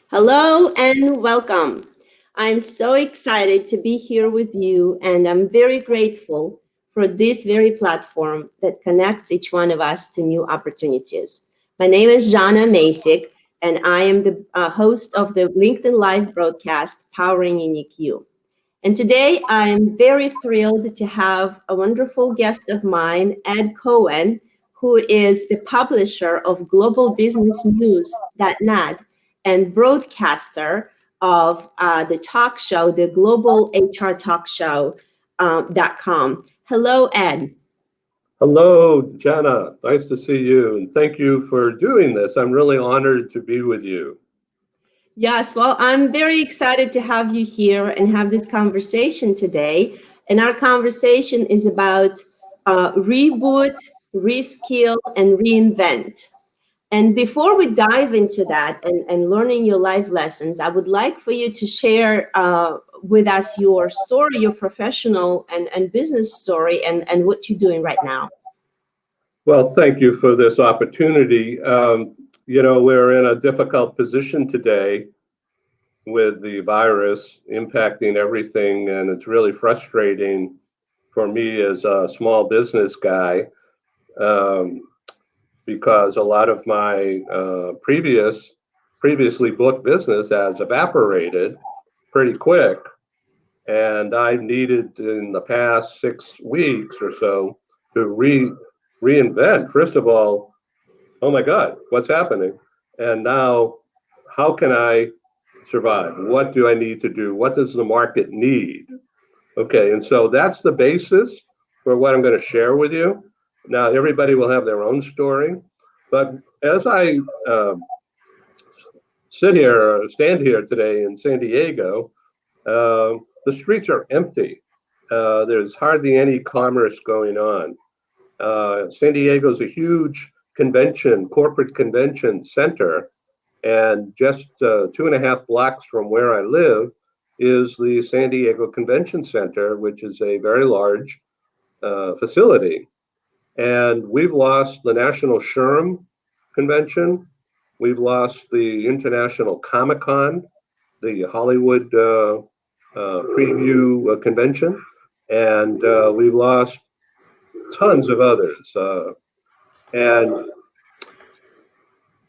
Hello and welcome. I'm so excited to be here with you, and I'm very grateful for this very platform that connects each one of us to new opportunities. My name is Jana Masick, and I am the host of the LinkedIn Live broadcast Powering Unique You. And today I am very thrilled to have a wonderful guest of mine, Ed Cohen, who is the publisher of Global Business News.net and broadcaster of the talk show, the Global HR Talk Show.com. Hello, Ed. Hello, Jenna. Nice to see you, and thank you for doing this. I'm really honored to be with you. Yes, well, I'm very excited to have you here and have this conversation today. And our conversation is about reboot, reskill, and reinvent. And before we dive into that and learning your life lessons, I would like for you to share with us your story, your professional and business story, and what you're doing right now. Well, thank you for this opportunity. We're in a difficult position today with the virus impacting everything, and it's really frustrating for me as a small business guy um, because a lot of my previously booked business has evaporated pretty quick. And I needed in the past 6 weeks or so to reinvent. First of all, oh my God, what's happening? And now, how can I survive? What do I need to do? What does the market need? Okay, and so that's the basis for what I'm going to share with you. Now, everybody will have their own story, but as I stand here today in San Diego, the streets are empty. There's hardly any commerce going on. San Diego is a huge corporate convention center, and just 2.5 blocks from where I live is the San Diego Convention Center, which is a very large facility. And we've lost the National SHRM convention. We've lost the International Comic Con, the Hollywood preview convention, and we've lost tons of others. And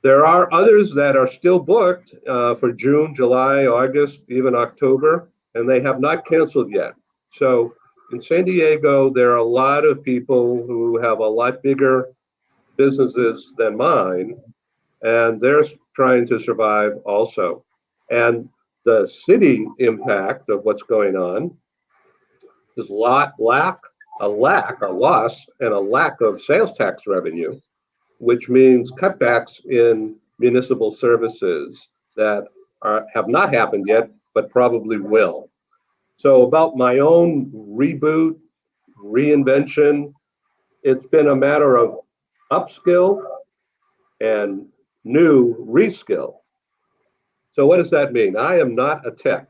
there are others that are still booked for June, July, August, even October, and they have not canceled yet. So in San Diego, there are a lot of people who have a lot bigger businesses than mine, and they're trying to survive also. And the city impact of what's going on is a loss, and a lack of sales tax revenue, which means cutbacks in municipal services that have not happened yet, but probably will. So about my own reboot, reinvention, it's been a matter of upskill and new reskill. So what does that mean? I am not a tech.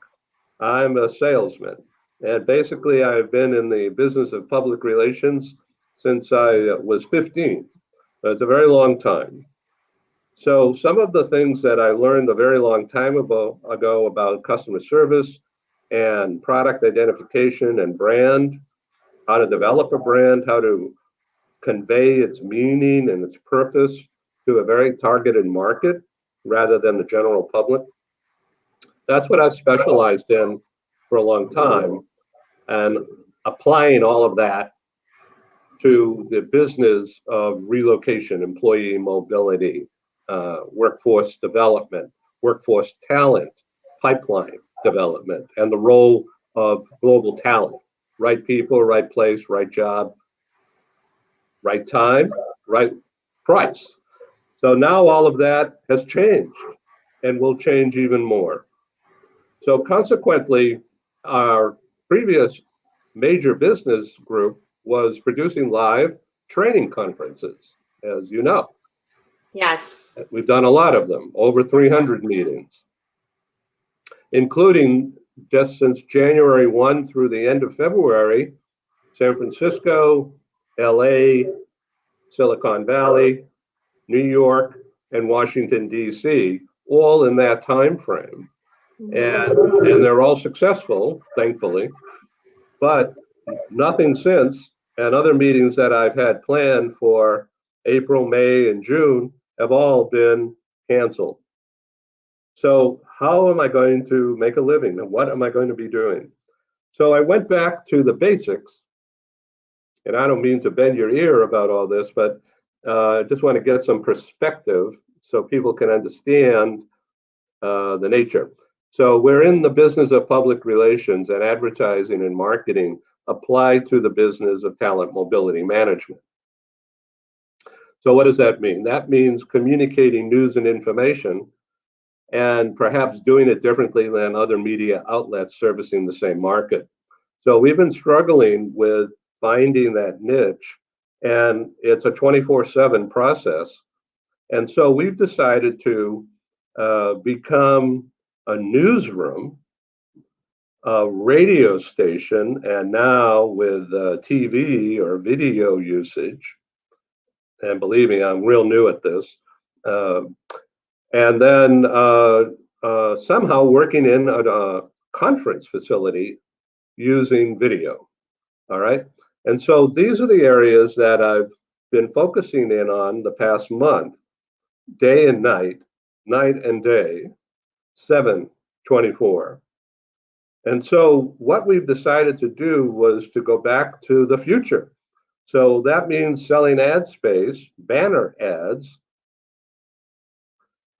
I'm a salesman. And basically, I've been in the business of public relations since I was 15. It's a very long time. So some of the things that I learned a very long time ago about customer service and product identification and brand, how to develop a brand, how to convey its meaning and its purpose to a very targeted market rather than the general public. That's what I've specialized in for a long time. And applying all of that to the business of relocation, employee mobility, workforce development, workforce talent, pipeline development, and the role of global talent. Right people, right place, right job, right time, right price. So now all of that has changed and will change even more. So consequently, our previous major business group was producing live training conferences, as you know. Yes. We've done a lot of them, over 300 meetings, including just since January 1 through the end of February, San Francisco, LA, Silicon Valley, New York, and Washington, D.C. all in that time frame. And they're all successful, thankfully, but nothing since. And other meetings that I've had planned for April, May, and June have all been canceled. So how am I going to make a living, and what am I going to be doing? So I went back to the basics, and I don't mean to bend your ear about all this, but I just want to get some perspective so people can understand the nature. So we're in the business of public relations, and advertising and marketing applied to the business of talent mobility management. So what does that mean? That means communicating news and information, and perhaps doing it differently than other media outlets servicing the same market. So we've been struggling with finding that niche, and it's a 24/7 process. And so we've decided to become a newsroom, a radio station, and now with TV or video usage. And believe me, I'm real new at this. Uh, and then somehow working in a conference facility using video. All right. And so these are the areas that I've been focusing in on the past month, day and night, night and day, 7/24. And so what we've decided to do was to go back to the future. So that means selling ad space, banner ads,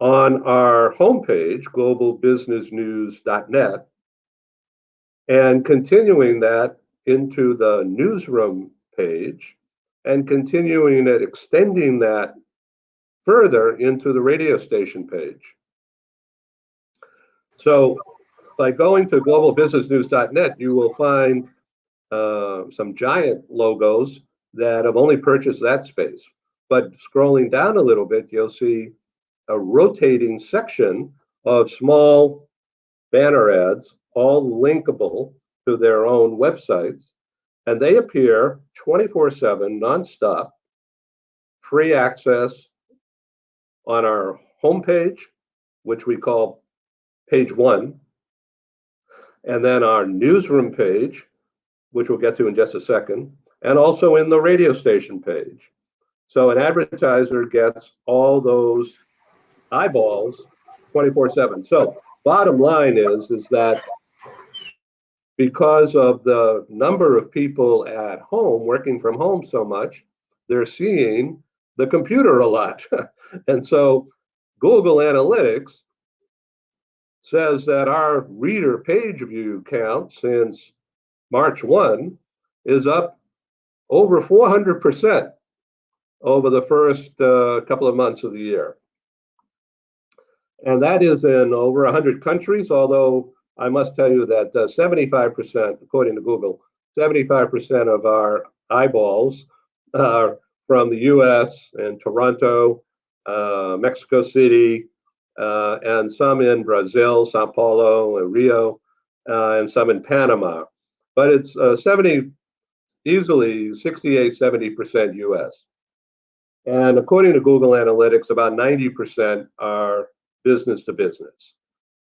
on our homepage, globalbusinessnews.net, and continuing that into the newsroom page, and continuing it, extending that further into the radio station page. So by going to globalbusinessnews.net, you will find some giant logos that have only purchased that space. But scrolling down a little bit, you'll see a rotating section of small banner ads, all linkable to their own websites. And they appear 24/7, nonstop, free access on our homepage, which we call page one, and then our newsroom page, which we'll get to in just a second, and also in the radio station page. So an advertiser gets all those eyeballs 24/7. So bottom line is that because of the number of people at home working from home so much, they're seeing the computer a lot. And so Google Analytics says that our reader page view count since March 1 is up over 400% over the first couple of months of the year. And that is in over 100 countries, although I must tell you that 75%, according to Google, 75% of our eyeballs are from the US and Toronto, Mexico City, and some in Brazil, Sao Paulo, and Rio, and some in Panama. But it's 70, easily 68, 70% US. And according to Google Analytics, about 90% are business to business.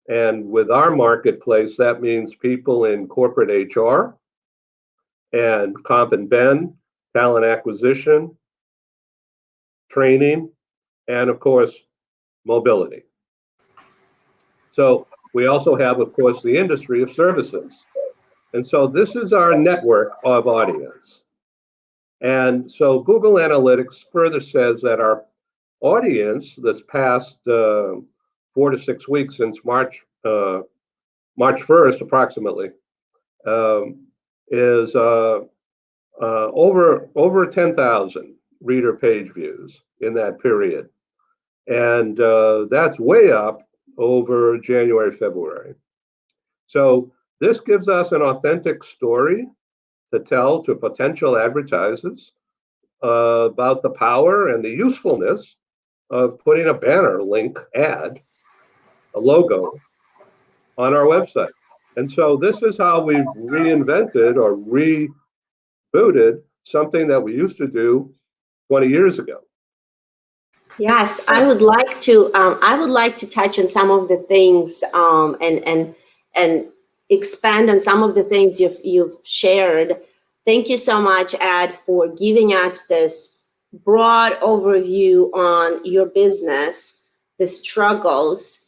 And with our marketplace, that means people in corporate HR and comp and ben, talent acquisition, training, and of course, mobility. So we also have, of course, the industry of services. And so this is our network of audience. And so Google Analytics further says that our audience this past 4 to 6 weeks since March 1st, approximately, is over 10,000 reader page views in that period. And that's way up over January, February. So this gives us an authentic story to tell to potential advertisers about the power and the usefulness of putting a banner link ad, a logo, on our website. And so this is how we've reinvented or rebooted something that we used to do 20 years ago. Yes, I would like to. I would like to touch on some of the things, and expand on some of the things you've shared. Thank you so much, Ed, for giving us this broad overview on your business, the struggles.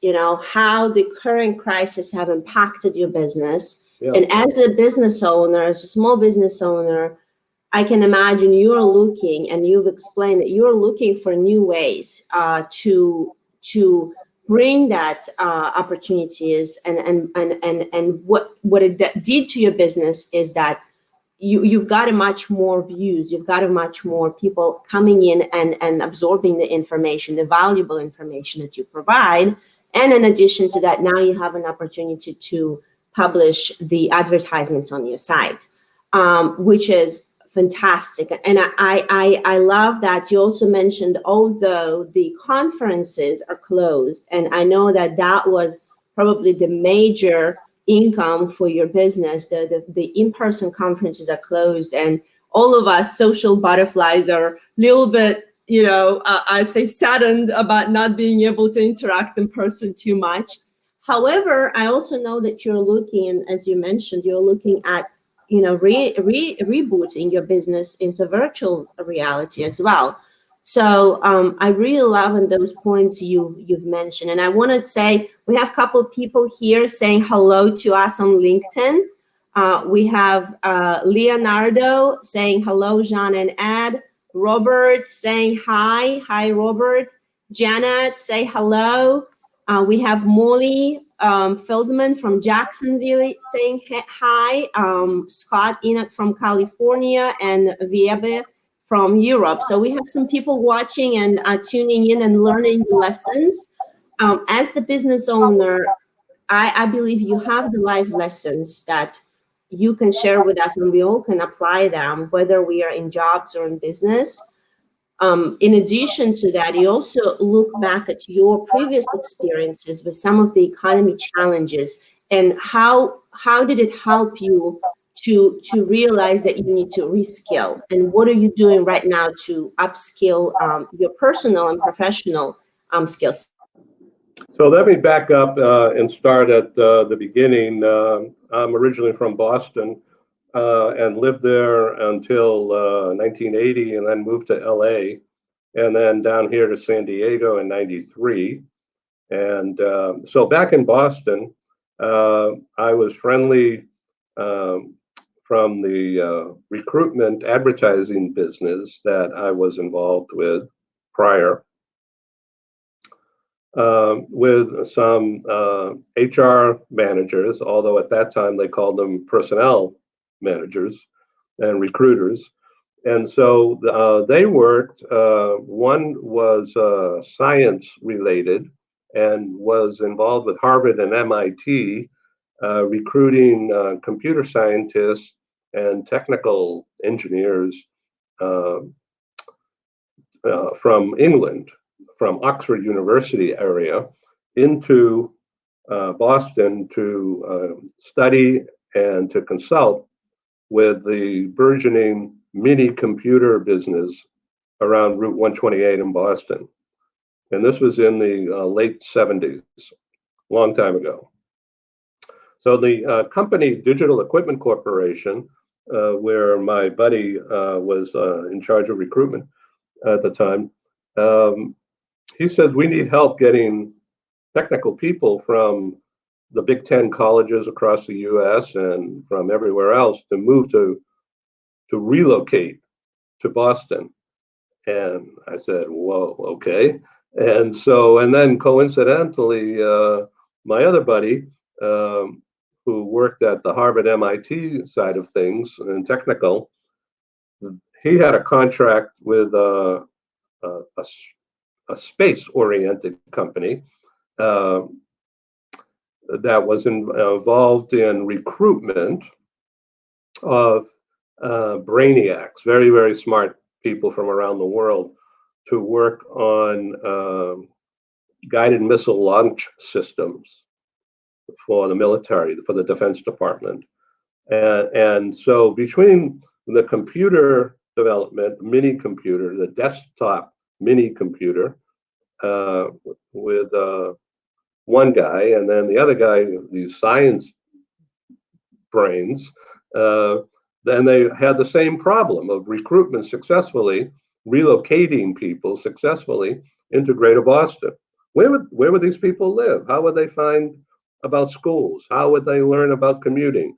How the current crisis have impacted your business, Yeah. and as a business owner, as a small business owner, I can imagine you're looking, and you've explained that you're looking for new ways to bring that opportunities, and what it did to your business is that you've got a much more views, you've got a much more people coming in and absorbing the information, the valuable information that you provide. And in addition to that, now you have an opportunity to publish the advertisements on your site, which is fantastic. And I love that you also mentioned, although the conferences are closed, and I know that that was probably the major income for your business. The in-person conferences are closed, and all of us social butterflies are a little bit, I'd say, saddened about not being able to interact in person too much. However, I also know that you're looking, as you mentioned, you're looking at rebooting your business into virtual reality as well. So I really love in those points you've mentioned, and I want to say we have a couple of people here saying hello to us on LinkedIn. We have Leonardo saying hello, Jean and Ed. Robert saying hi, Robert. Janet, say hello. We have Molly Feldman from Jacksonville saying hi. Scott Enoch from California, and Viebe from Europe. So we have some people watching and tuning in and learning the lessons. As the business owner, I believe you have the life lessons that you can share with us, and we all can apply them, whether we are in jobs or in business. In addition to that, you also look back at your previous experiences with some of the economy challenges, and how did it help you to realize that you need to reskill, and what are you doing right now to upskill your personal and professional skill set? So let me back up and start at the beginning. I'm originally from Boston and lived there until 1980, and then moved to LA, and then down here to San Diego in '93. And so back in Boston, I was friendly um, from the recruitment advertising business that I was involved with prior, with some HR managers, although at that time they called them personnel managers and recruiters. And so they worked, one was science related and was involved with Harvard and MIT, recruiting computer scientists and technical engineers uh, from England, from Oxford University area, into Boston to study and to consult with the burgeoning mini computer business around Route 128 in Boston. And this was in the late 70s, long time ago. So the company, Digital Equipment Corporation, where my buddy was in charge of recruitment at the time, um, he said, we need help getting technical people from the Big Ten colleges across the US and from everywhere else to move to relocate to Boston. And I said, whoa, okay. And so, and then coincidentally, my other buddy, who worked at the Harvard MIT side of things in technical, he had a contract with a space oriented company uh, that was involved in recruitment of brainiacs, very, very smart people from around the world to work on guided missile launch systems for the military, for the Defense Department. And so between the computer development, mini computer, the desktop mini computer, uh, with one guy, and then the other guy, these science brains, uh, then they had the same problem of recruitment successfully, relocating people successfully into Greater Boston. Where would these people live? How would they find about schools? How would they learn about commuting?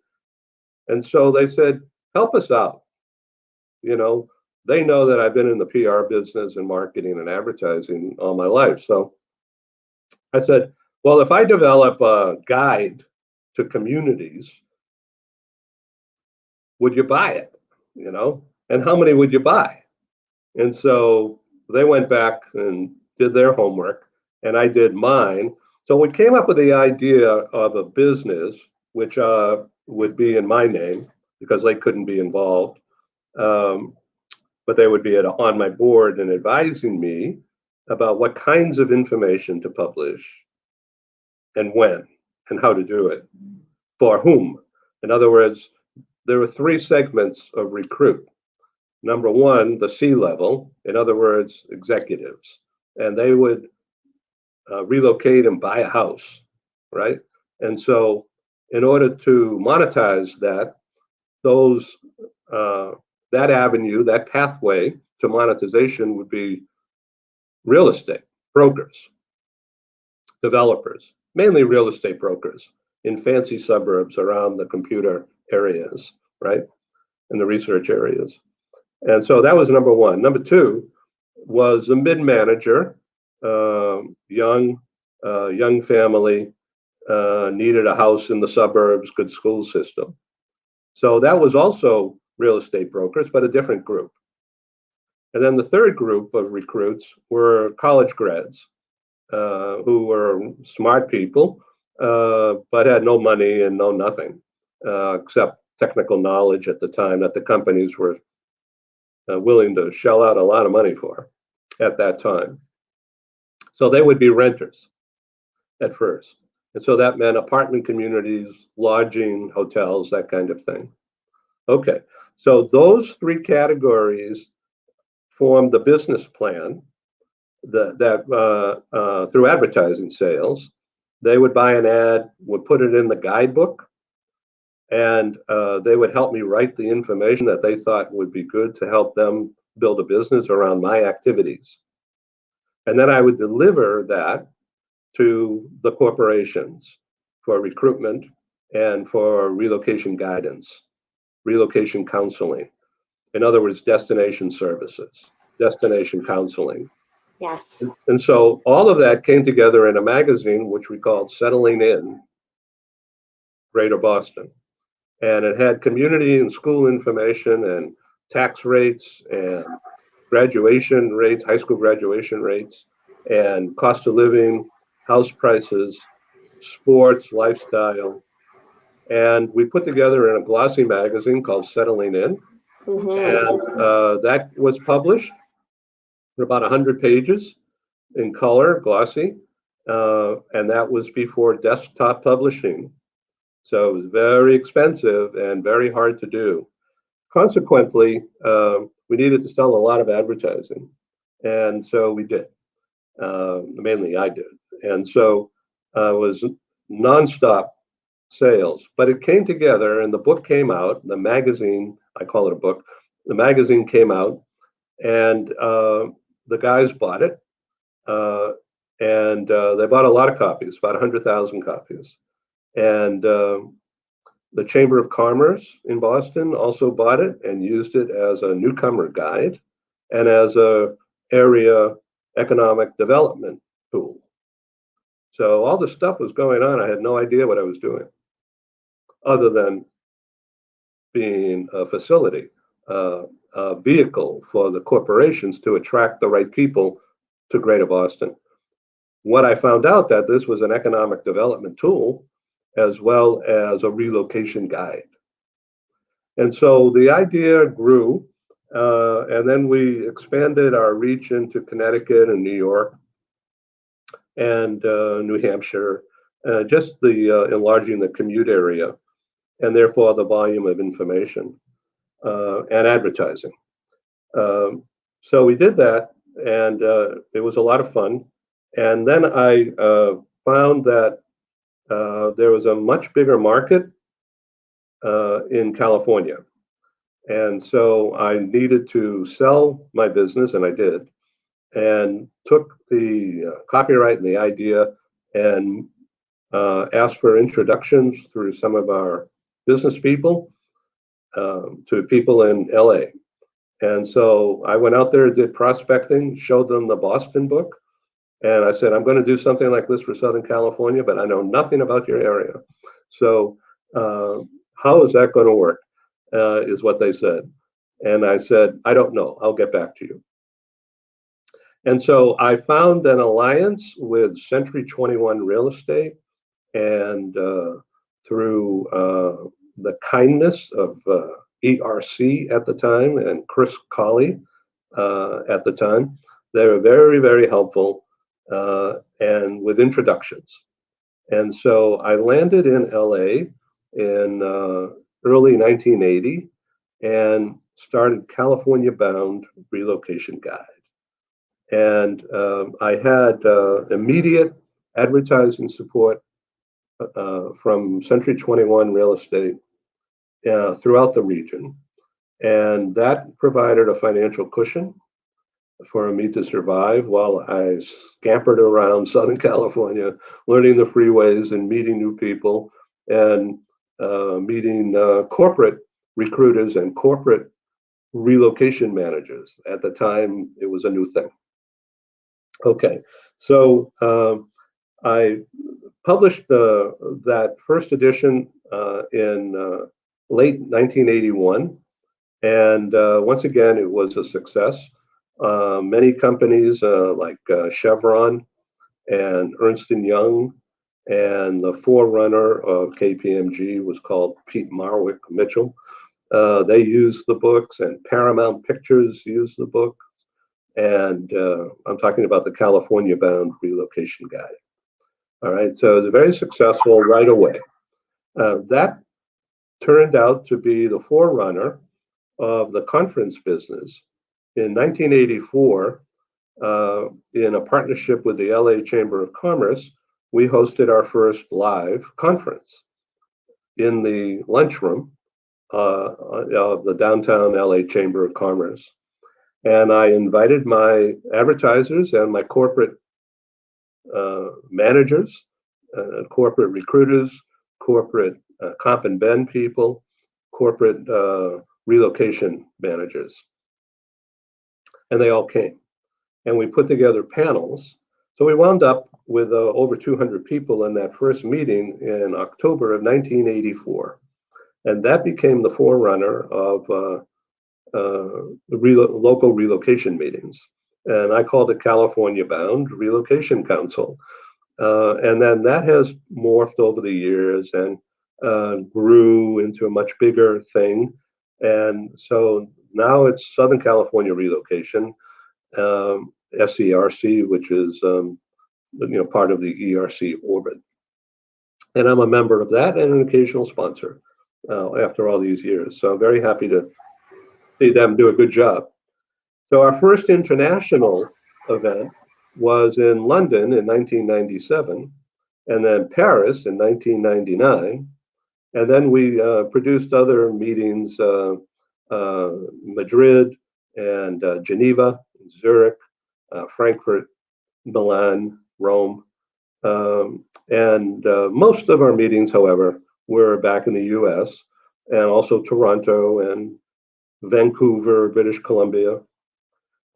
And so they said, help us out. You know, they know that I've been in the PR business and marketing and advertising all my life. So I said, well, if I develop a guide to communities, would you buy it? You know, and how many would you buy? And so they went back and did their homework, and I did mine. So we came up with the idea of a business which would be in my name because they couldn't be involved, um, but they would be on my board and advising me about what kinds of information to publish and when and how to do it for whom. In other words, there were three segments of recruit. Number one, the C level, in other words, executives, and they would relocate and buy a house, right? And so, in order to monetize that, those uh, that avenue, that pathway to monetization would be real estate brokers, developers, mainly real estate brokers in fancy suburbs around the computer areas, right, in the research areas. And so that was number one. Number two was a mid-manager, young, young family, needed a house in the suburbs, good school system. So that was also real estate brokers, but a different group. And then the third group of recruits were college grads who were smart people, but had no money and no nothing except technical knowledge at the time that the companies were willing to shell out a lot of money for at that time. So they would be renters at first. And so that meant apartment communities, lodging, hotels, that kind of thing. Okay, so those three categories formed the business plan that through advertising sales, they would buy an ad, would put it in the guidebook, and they would help me write the information that they thought would be good to help them build a business around my activities. And then I would deliver that to the corporations for recruitment and for relocation guidance, relocation counseling. In other words, destination services, destination counseling. Yes. And so all of that came together in a magazine, which we called Settling In Greater Boston. And it had community and school information and tax rates and graduation rates, high school graduation rates, and cost of living, house prices, sports, lifestyle. And we put together in a glossy magazine called Settling In. And Mm-hmm. that was published for about 100 pages in color, glossy. And that was before desktop publishing. So it was very expensive and very hard to do. Consequently, we needed to sell a lot of advertising. And so we did. Mainly I did. And so it was nonstop sales. But it came together and the book came out, the magazine, I call it a book, the magazine came out and the guys bought it. Uh, and they bought a lot of copies, about 100,000 copies. And the Chamber of Commerce in Boston also bought it and used it as a newcomer guide and as a area economic development tool. So all this stuff was going on. I had no idea what I was doing other than being a facility, a vehicle for the corporations to attract the right people to Greater Boston. What I found out that this was an economic development tool as well as a relocation guide. And so the idea grew, and then we expanded our reach into Connecticut and New York and New Hampshire, just the enlarging the commute area and therefore the volume of information and advertising. So we did that, and it was a lot of fun. And then I found that there was a much bigger market in California. And so I needed to sell my business, and I did, and took the copyright and the idea and asked for introductions through some of our business people to people in LA. And so I went out there, did prospecting, showed them the Boston book, and I said, I'm going to do something like this for Southern California, but I know nothing about your area. So how is that going to work? Is what they said. And I said, I don't know. I'll get back to you. And so I found an alliance with Century 21 Real Estate, and through the kindness of ERC at the time and Chris Colley at the time, they were very, very helpful and with introductions. And so I landed in LA in early 1980 and started California Bound Relocation Guide. And I had immediate advertising support from Century 21 Real Estate throughout the region. And that provided a financial cushion for me to survive while I scampered around Southern California, learning the freeways and meeting new people and meeting corporate recruiters and corporate relocation managers. At the time, it was a new thing. Okay, so I published that first edition in late 1981. And once again, it was a success. Many companies like Chevron and Ernst & Young, and the forerunner of KPMG was called Pete Marwick Mitchell. They used the books, and Paramount Pictures used the book. And I'm talking about the California Bound Relocation Guide. All right, so it was very successful right away. That turned out to be the forerunner of the conference business. In 1984, in a partnership with the LA Chamber of Commerce, we hosted our first live conference in the lunchroom of the downtown LA Chamber of Commerce. And I invited my advertisers and my corporate managers, corporate recruiters, corporate comp and ben people, corporate relocation managers. And they all came. And we put together panels. So we wound up with over 200 people in that first meeting in October of 1984. And that became the forerunner of local relocation meetings. And I called it California Bound Relocation Council. And then that has morphed over the years and grew into a much bigger thing. And so now it's Southern California Relocation, SERC, which is part of the ERC orbit. And I'm a member of that and an occasional sponsor after all these years. So I'm very happy to see them do a good job. So our first international event was in London in 1997, and then Paris in 1999. And then we produced other meetings, Madrid and Geneva, Zurich, Frankfurt, Milan, Rome. And most of our meetings, however, were back in the US, and also Toronto and Vancouver, British Columbia.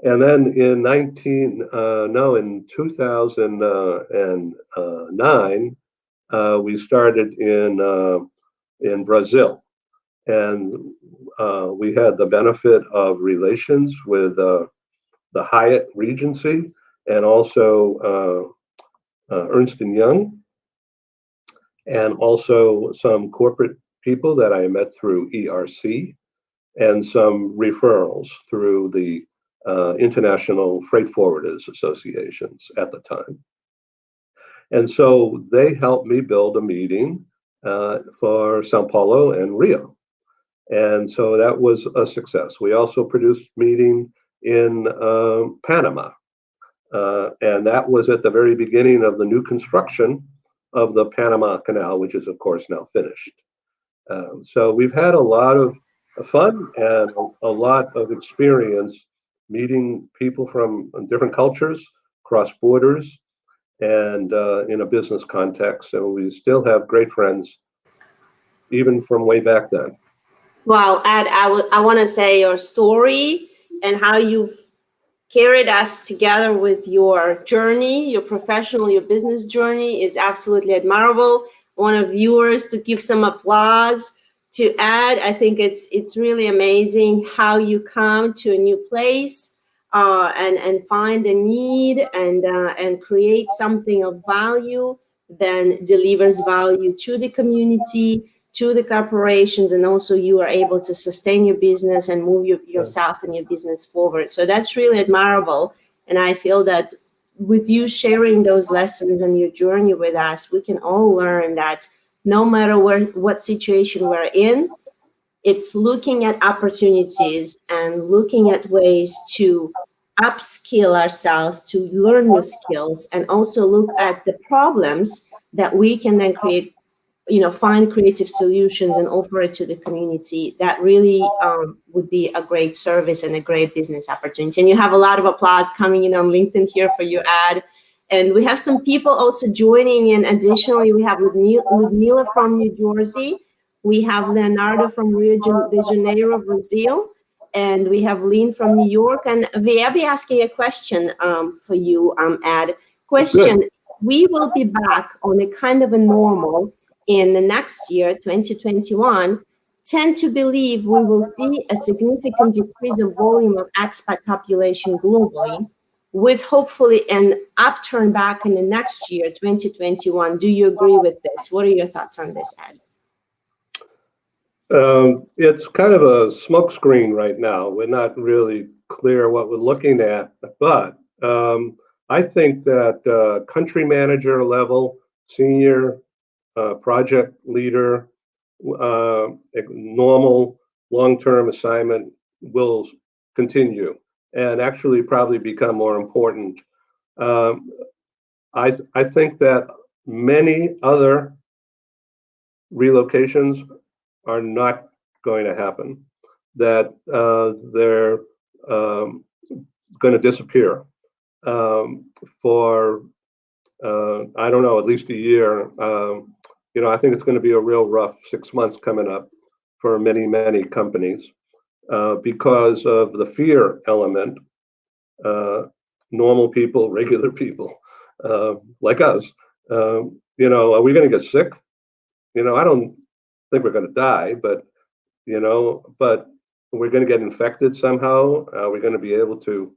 And then in 2009, we started in Brazil, and we had the benefit of relations with the Hyatt Regency and also Ernst & Young, and also some corporate people that I met through ERC, and some referrals through the International Freight Forwarders Associations at the time. And so they helped me build a meeting for Sao Paulo and Rio. And so that was a success. We also produced meeting in Panama. And that was at the very beginning of the new construction of the Panama Canal, which is, of course, now finished. So we've had a lot of fun and a lot of experience meeting people from different cultures, cross borders, and in a business context. So we still have great friends, even from way back then. Well, Ed, I want to say your story and how you carried us together with your journey, your professional, your business journey is absolutely admirable. I want our viewers to give some applause to Ed. I think it's really amazing how you come to a new place and find a need and create something of value, then delivers value to the community, to the corporations, and also you are able to sustain your business and move yourself and your business forward. So that's really admirable. And I feel that with you sharing those lessons and your journey with us, we can all learn that no matter what situation we're in, it's looking at opportunities and looking at ways to upskill ourselves, to learn new skills, and also look at the problems that we can then create, find creative solutions and offer it to the community. That really would be a great service and a great business opportunity. And you have a lot of applause coming in on LinkedIn here for your ad. And we have some people also joining in. Additionally, we have Ludmila from New Jersey. We have Leonardo from Rio de Janeiro, Brazil. And we have Lynn from New York. And I'll be asking a question for you, Ed. Good. Question, we will be back on a kind of a normal in the next year, 2021, tend to believe we will see a significant decrease of volume of expat population globally, with hopefully an upturn back in the next year, 2021. Do you agree with this? What are your thoughts on this, Ed? It's kind of a smokescreen right now. We're not really clear what we're looking at, but I think that country manager level, senior project leader, normal long-term assignment will continue and actually probably become more important. Um, I think that many other relocations are not going to happen, that they're going to disappear for, I don't know, at least a year. I think it's going to be a real rough 6 months coming up for many, many companies because of the fear element. Normal people, regular people like us, are we going to get sick? I don't think we're going to die, but we're going to get infected somehow. We're going to be able to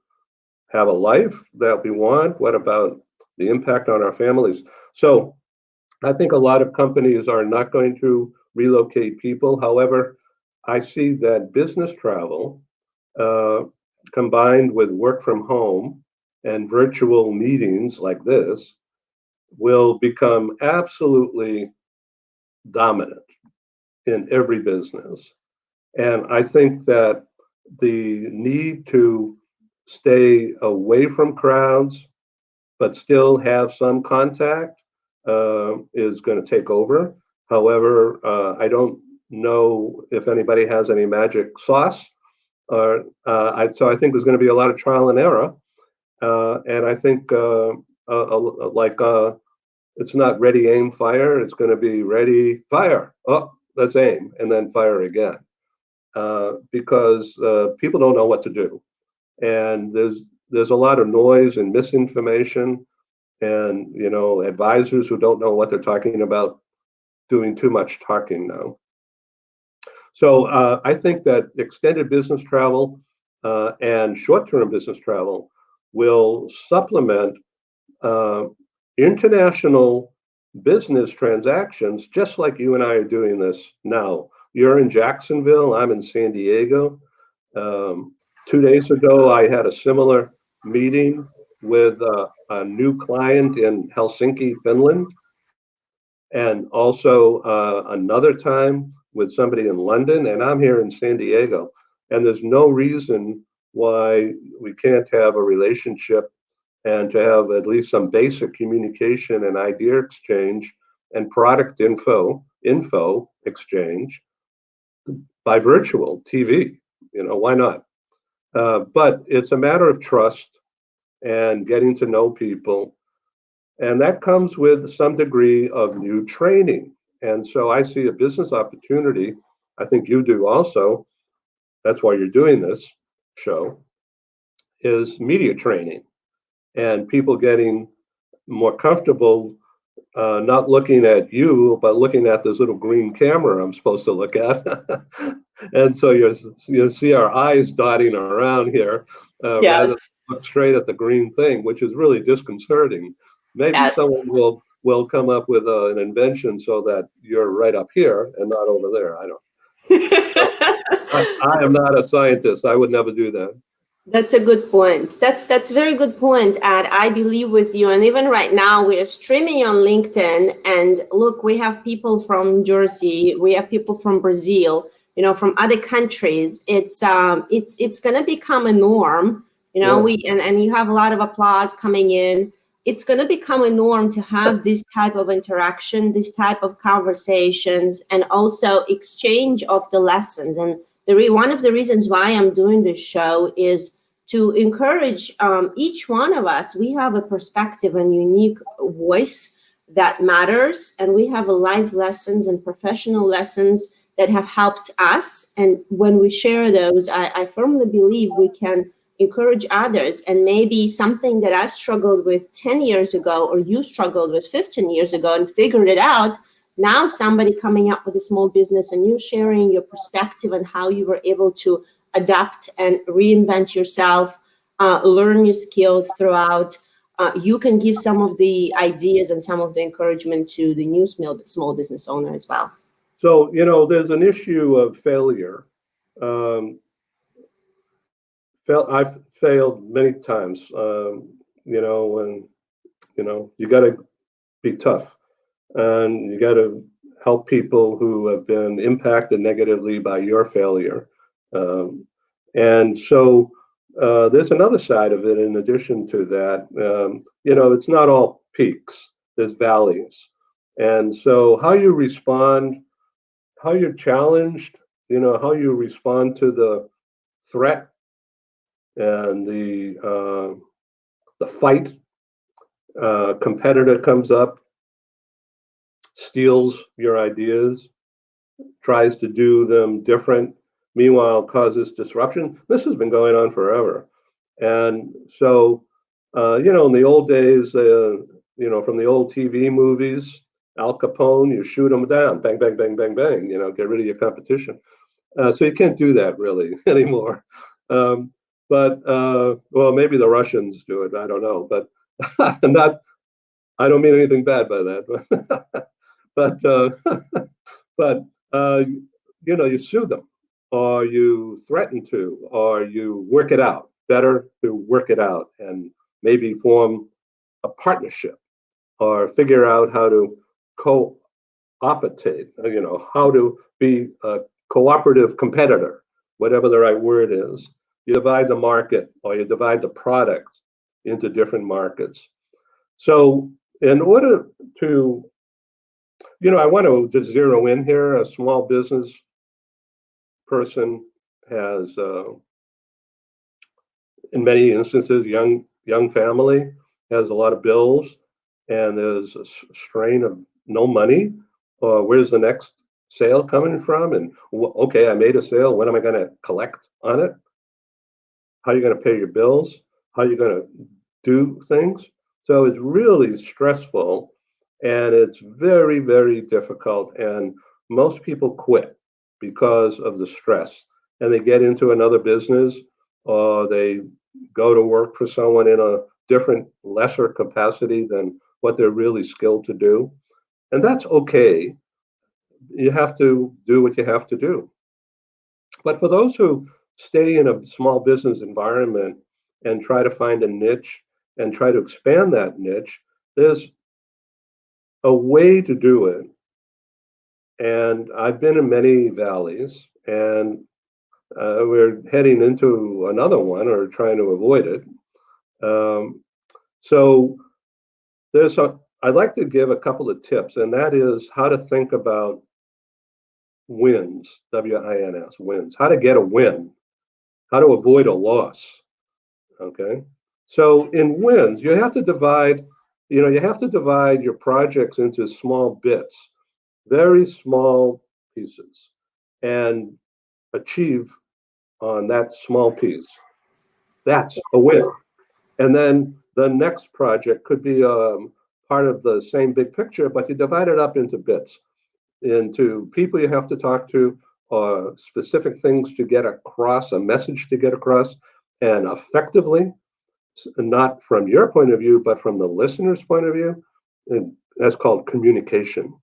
have a life that we want. What about the impact on our families? So I think a lot of companies are not going to relocate people. However, I see that business travel combined with work from home and virtual meetings like this will become absolutely dominant in every business. And I think that the need to stay away from crowds, but still have some contact is going to take over. However, I don't know if anybody has any magic sauce. So I think there's going to be a lot of trial and error. And I think like it's not ready, aim, fire. It's going to be ready, fire. Oh, let's aim and then fire again. Because people don't know what to do. And there's a lot of noise and misinformation and advisors who don't know what they're talking about doing too much talking now. So I think that extended business travel and short-term business travel will supplement international business transactions, just like you and I are doing this now. You're in Jacksonville, I'm in San Diego. 2 days ago, I had a similar meeting with a new client in Helsinki, Finland, and also another time with somebody in London, and I'm here in San Diego. And there's no reason why we can't have a relationship and to have at least some basic communication and idea exchange and product info exchange by virtual TV. Why not? But it's a matter of trust and getting to know people, and that comes with some degree of new training. And so I see a business opportunity. I think you do also. That's why you're doing this show, is media training and people getting more comfortable, not looking at you, but looking at this little green camera I'm supposed to look at. And so you see our eyes dotting around here, rather than Yes. look straight at the green thing, which is really disconcerting. Maybe Yes. someone will come up with an invention so that you're right up here and not over there. I don't. So I am not a scientist. I would never do that. That's a good point. That's a very good point, Ed. I believe with you. And even right now, we are streaming on LinkedIn. And look, we have people from Jersey, we have people from Brazil, from other countries. It's gonna become a norm. Yeah. And you have a lot of applause coming in. It's gonna become a norm to have this type of interaction, this type of conversations, and also exchange of the lessons. And one of the reasons why I'm doing this show is to encourage each one of us. We have a perspective and unique voice that matters, and we have a life lessons and professional lessons that have helped us. And when we share those, I firmly believe we can encourage others. And maybe something that I've struggled with 10 years ago, or you struggled with 15 years ago and figured it out, now somebody coming up with a small business and you sharing your perspective and how you were able to adapt and reinvent yourself, learn new skills throughout. You can give some of the ideas and some of the encouragement to the new small business owner as well. So, there's an issue of failure. Um, I've failed many times. When you got to be tough, and you got to help people who have been impacted negatively by your failure. Um, and so there's another side of it. In addition to that, it's not all peaks. There's valleys, and so how you respond, how you're challenged, how you respond to the threat and the fight. Competitor comes up, steals your ideas, tries to do them different, meanwhile causes disruption. This has been going on forever. And so, in the old days, from the old TV movies, Al Capone, you shoot them down, bang, bang, bang, bang, bang, get rid of your competition. So you can't do that really anymore. Um, well, maybe the Russians do it. I don't know, but not. I don't mean anything bad by that, but but you sue them, or you threaten to, or you work it out. Better to work it out and maybe form a partnership, or figure out how to co-operate. How to be a cooperative competitor, whatever the right word is. You divide the market, or you divide the product into different markets. So, in order to, I want to just zero in here. A small business person has, in many instances, young family, has a lot of bills, and there's a strain of no money. Where's the next sale coming from? And okay, I made a sale. When am I going to collect on it? How are you going to pay your bills? How are you going to do things? So it's really stressful, and it's very, very difficult. And most people quit because of the stress, and they get into another business, or they go to work for someone in a different, lesser capacity than what they're really skilled to do. And that's okay. You have to do what you have to do. But for those who stay in a small business environment and try to find a niche and try to expand that niche, there's a way to do it. And I've been in many valleys, and we're heading into another one, or trying to avoid it. Um, So I'd like to give a couple of tips, and that is how to think about wins, W-I-N-S, wins, how to get a win, how to avoid a loss. Okay. So in wins, you have to divide your projects into small bits, very small pieces, and achieve on that small piece. That's a win. And then the next project could be part of the same big picture, but you divide it up into bits, into people you have to talk to, or specific things to get across, a message to get across, and effectively, not from your point of view, but from the listener's point of view. And that's called communication.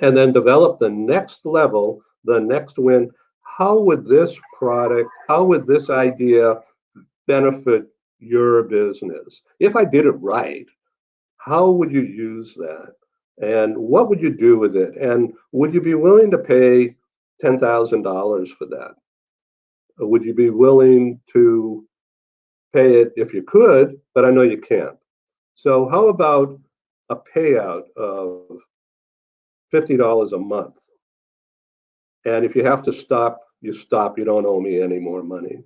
And then develop the next level, the next win. How would this product, how would this idea benefit your business? If I did it right, how would you use that? And what would you do with it? And would you be willing to pay $10,000 for that? Or would you be willing to pay it if you could, but I know you can't? So, how about a payout of $50 a month? And if you have to stop, you stop. You don't owe me any more money.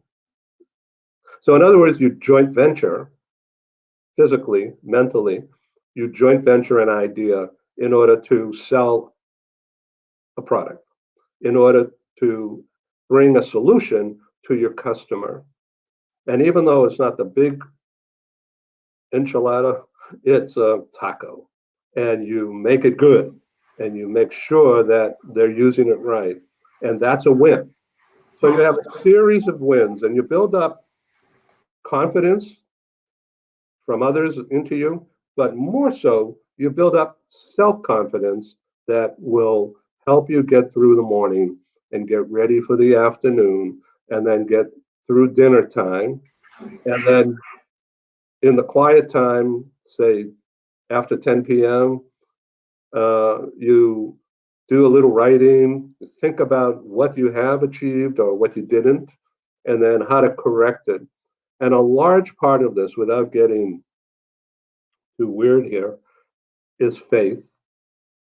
So, in other words, you joint venture physically, mentally, you joint venture an idea in order to sell a product, in order to bring a solution to your customer. And even though it's not the big enchilada, it's a taco. And you make it good and you make sure that they're using it right. And that's a win. So you have a series of wins and you build up confidence from others into you, but more so, you build up self confidence that will help you get through the morning and get ready for the afternoon and then get through dinner time. And then in the quiet time, say after 10 p.m., you do a little writing, think about what you have achieved or what you didn't, and then how to correct it. And a large part of this, without getting too weird here, is faith.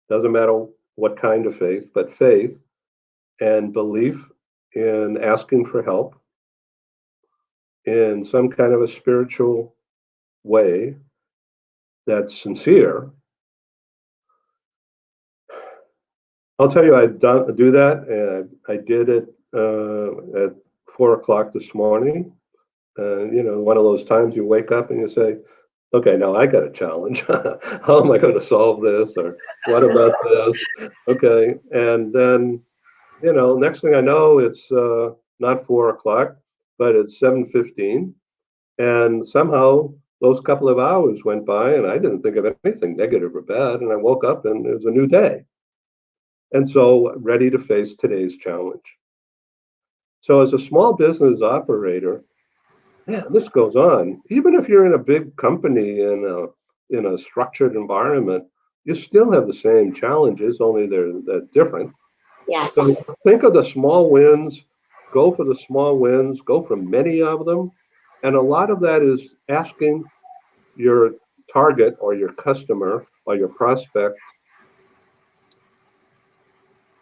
Doesn't matter what kind of faith, but faith and belief in asking for help in some kind of a spiritual way that's sincere. I'll tell you, do that, and I did it at 4 o'clock this morning. One of those times you wake up and you say, okay, now I got a challenge. How am I going to solve this? Or what about this? Okay. And then, next thing I know, it's not 4 o'clock, but it's 7:15. And somehow those couple of hours went by and I didn't think of anything negative or bad. And I woke up and it was a new day. And so ready to face today's challenge. So as a small business operator, yeah, this goes on. Even if you're in a big company in a structured environment, you still have the same challenges, only they're different. Yes. So think of the small wins, go for the small wins, go for many of them. And a lot of that is asking your target or your customer or your prospect,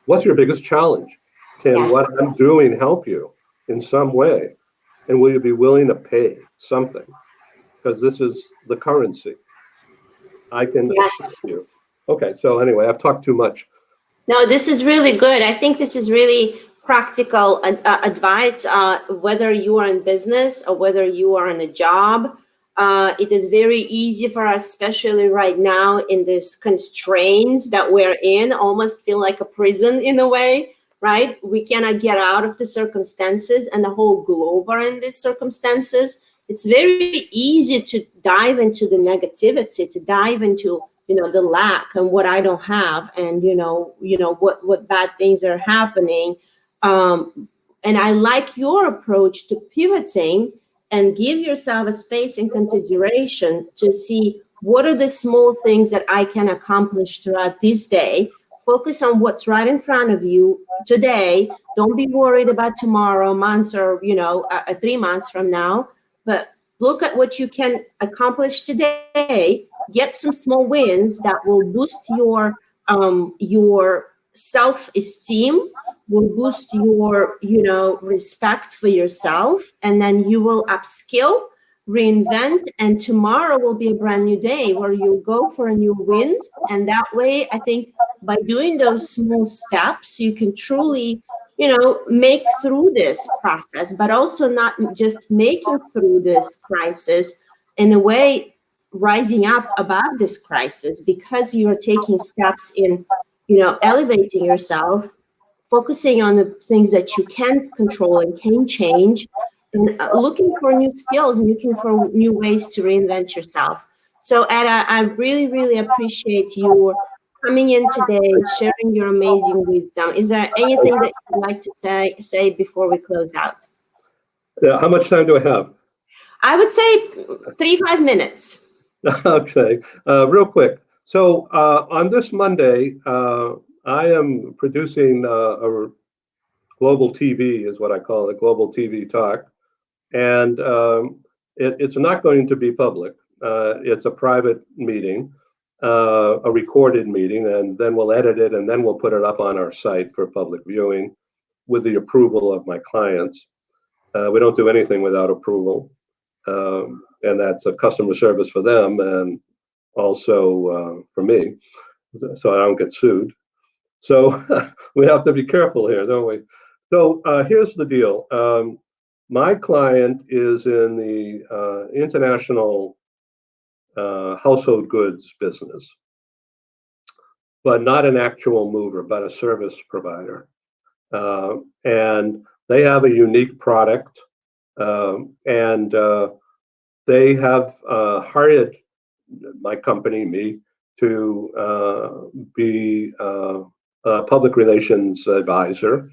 what's your biggest challenge? Can Yes. what I'm doing help you in some way? And will you be willing to pay something? Because this is the currency. I can Yes. assist you. Okay, so anyway, I've talked too much. No, this is really good. I think this is really practical advice, whether you are in business or whether you are in a job. It is very easy for us, especially right now in these constraints that we're in, almost feel like a prison in a way, right? We cannot get out of the circumstances, and the whole globe are in these circumstances. It's very easy to dive into the negativity, to dive into the lack and what I don't have, and what bad things are happening. And I like your approach to pivoting and give yourself a space and consideration to see what are the small things that I can accomplish throughout this day. Focus on what's right in front of you today. Don't be worried about tomorrow, months, or 3 months from now. But look at what you can accomplish today, get some small wins that will boost your self-esteem, will boost your, respect for yourself, and then you will upskill, reinvent, and tomorrow will be a brand new day where you'll go for a new wins. And that way, I think by doing those small steps, you can truly, make through this process, but also not just making through this crisis, in a way rising up above this crisis, because you're taking steps in, elevating yourself, focusing on the things that you can control and can change, and looking for new skills and looking for new ways to reinvent yourself. So, Ed, I really, really appreciate you coming in today, sharing your amazing wisdom. Is there anything that you'd like to say before we close out? Yeah, how much time do I have? I would say 3 5 minutes. Okay, real quick. So on this Monday, I am producing a global TV, is what I call it, global TV talk, and it's not going to be public. It's a private meeting, a recorded meeting, and then we'll edit it, and then we'll put it up on our site for public viewing with the approval of my clients. We don't do anything without approval, and that's a customer service for them and also for me, so I don't get sued. So we have to be careful here, don't we? So here's the deal. My client is in the international household goods business, but not an actual mover, but a service provider. And they have a unique product, and they have hired my company, me, to be a public relations advisor,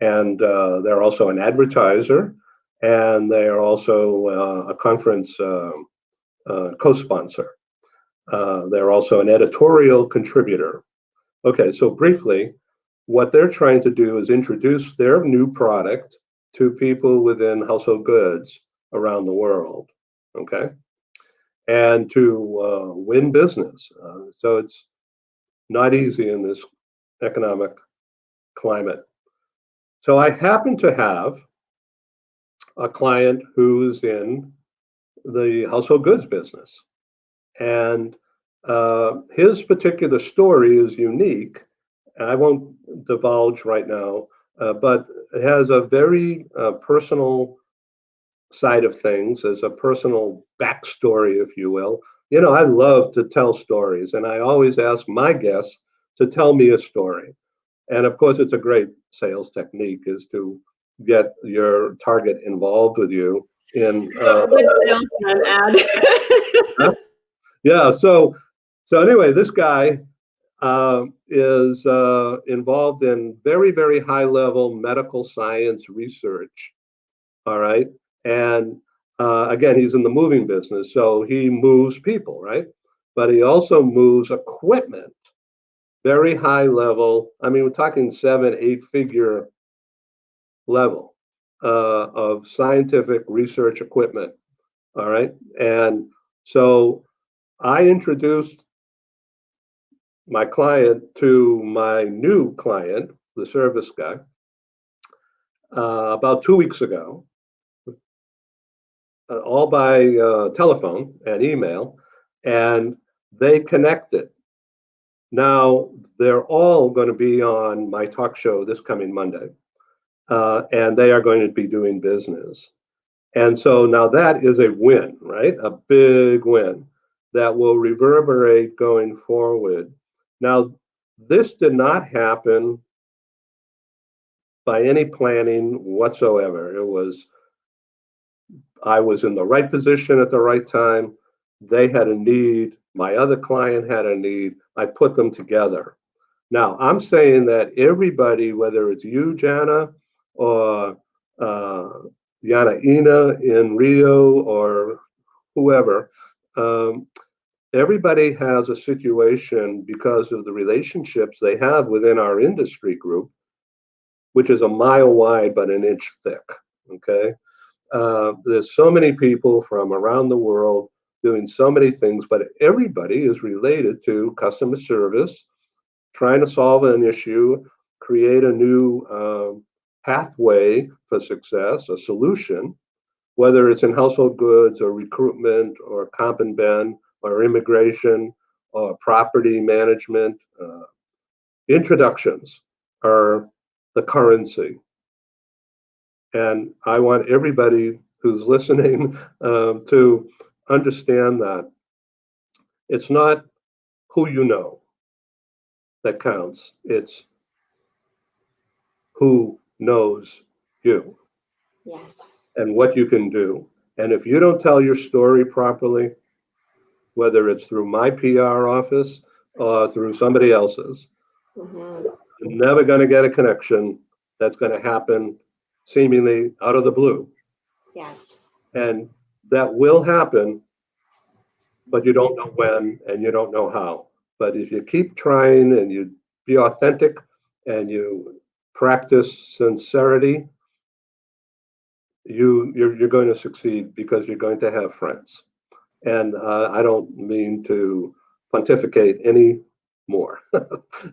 and they're also an advertiser, and they are also a conference co-sponsor. They're also an editorial contributor. Okay, so briefly, what they're trying to do is introduce their new product to people within household goods around the world. Okay, and to win business. So it's not easy in this economic climate. So I happen to have a client who's in the household goods business, and his particular story is unique. I won't divulge right now, but it has a very personal side of things, as a personal backstory, if you will. You know, I love to tell stories, and I always ask my guests to tell me a story. And of course, it's a great sales technique is to get your target involved with you in. You're a good salesman, Ed. Yeah. So anyway, this guy is involved in very, very high level medical science research. All right. And again, he's in the moving business, so he moves people, right? But he also moves equipment, very high level. I mean, we're talking 7 8 figure level of scientific research equipment. All right. And so I introduced my client to my new client, the service guy, about 2 weeks ago, all by telephone and email, and they connected. Now, they're all going to be on my talk show this coming Monday, and they are going to be doing business. And so now that is a win, right? A big win that will reverberate going forward. Now, this did not happen by any planning whatsoever. I was in the right position at the right time. They had a need. My other client had a need. I put them together. Now, I'm saying that everybody, whether it's you, Jana, or Yana Ina in Rio, or whoever, um, everybody has a situation because of the relationships they have within our industry group, which is a mile wide but an inch thick. Okay. There's so many people from around the world doing so many things, but everybody is related to customer service, trying to solve an issue, create a new pathway for success, a solution, whether it's in household goods or recruitment or comp and ben or immigration or property management. Introductions are the currency. And I want everybody who's listening to understand that it's not who you know that counts, it's who knows you Yes. and what you can do. And if you don't tell your story properly, whether it's through my PR office or through somebody else's, Hmm. you're never going to get a connection that's going to happen seemingly out of the blue. Yes. And that will happen, but you don't know when and you don't know how. But if you keep trying and you be authentic and you practice sincerity, you're going to succeed because you're going to have friends. And I don't mean to pontificate any more,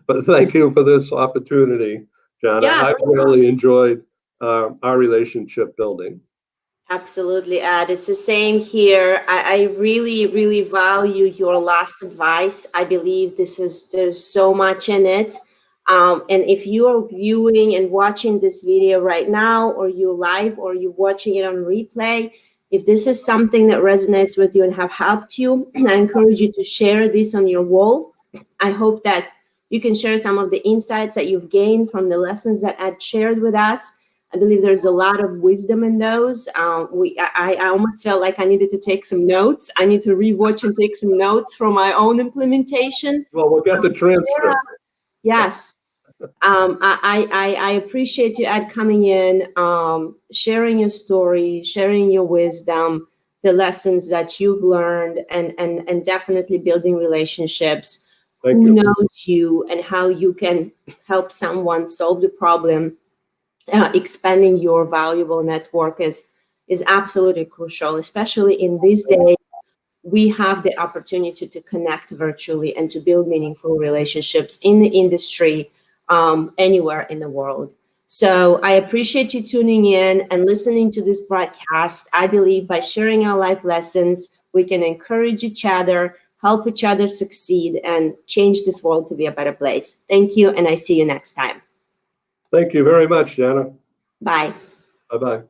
but thank you for this opportunity, Jana. Yeah, I really enjoyed our relationship building. absolutely, Ed. It's the same here. I really, really value your last advice. I believe there's so much in it. And if you are viewing and watching this video right now, or you're live, or you're watching it on replay, if this is something that resonates with you and have helped you, I encourage you to share this on your wall. I hope that you can share some of the insights that you've gained from the lessons that Ed shared with us. I believe there's a lot of wisdom in those. I almost felt like I needed to take some notes. I need to rewatch and take some notes from my own implementation. Well, we'll get the Yeah. transcript. Yes. I appreciate you, Ed, coming in, sharing your story, sharing your wisdom, the lessons that you've learned, and definitely building relationships. Thank Who you. knows you and how you can help someone solve the problem. Expanding your valuable network is absolutely crucial, especially in these days. We have the opportunity to connect virtually and to build meaningful relationships in the industry, anywhere in the world. So I appreciate you tuning in and listening to this broadcast. I believe by sharing our life lessons, we can encourage each other, help each other succeed, and change this world to be a better place. Thank you, and I see you next time. Thank you very much, Jana. Bye. Bye bye.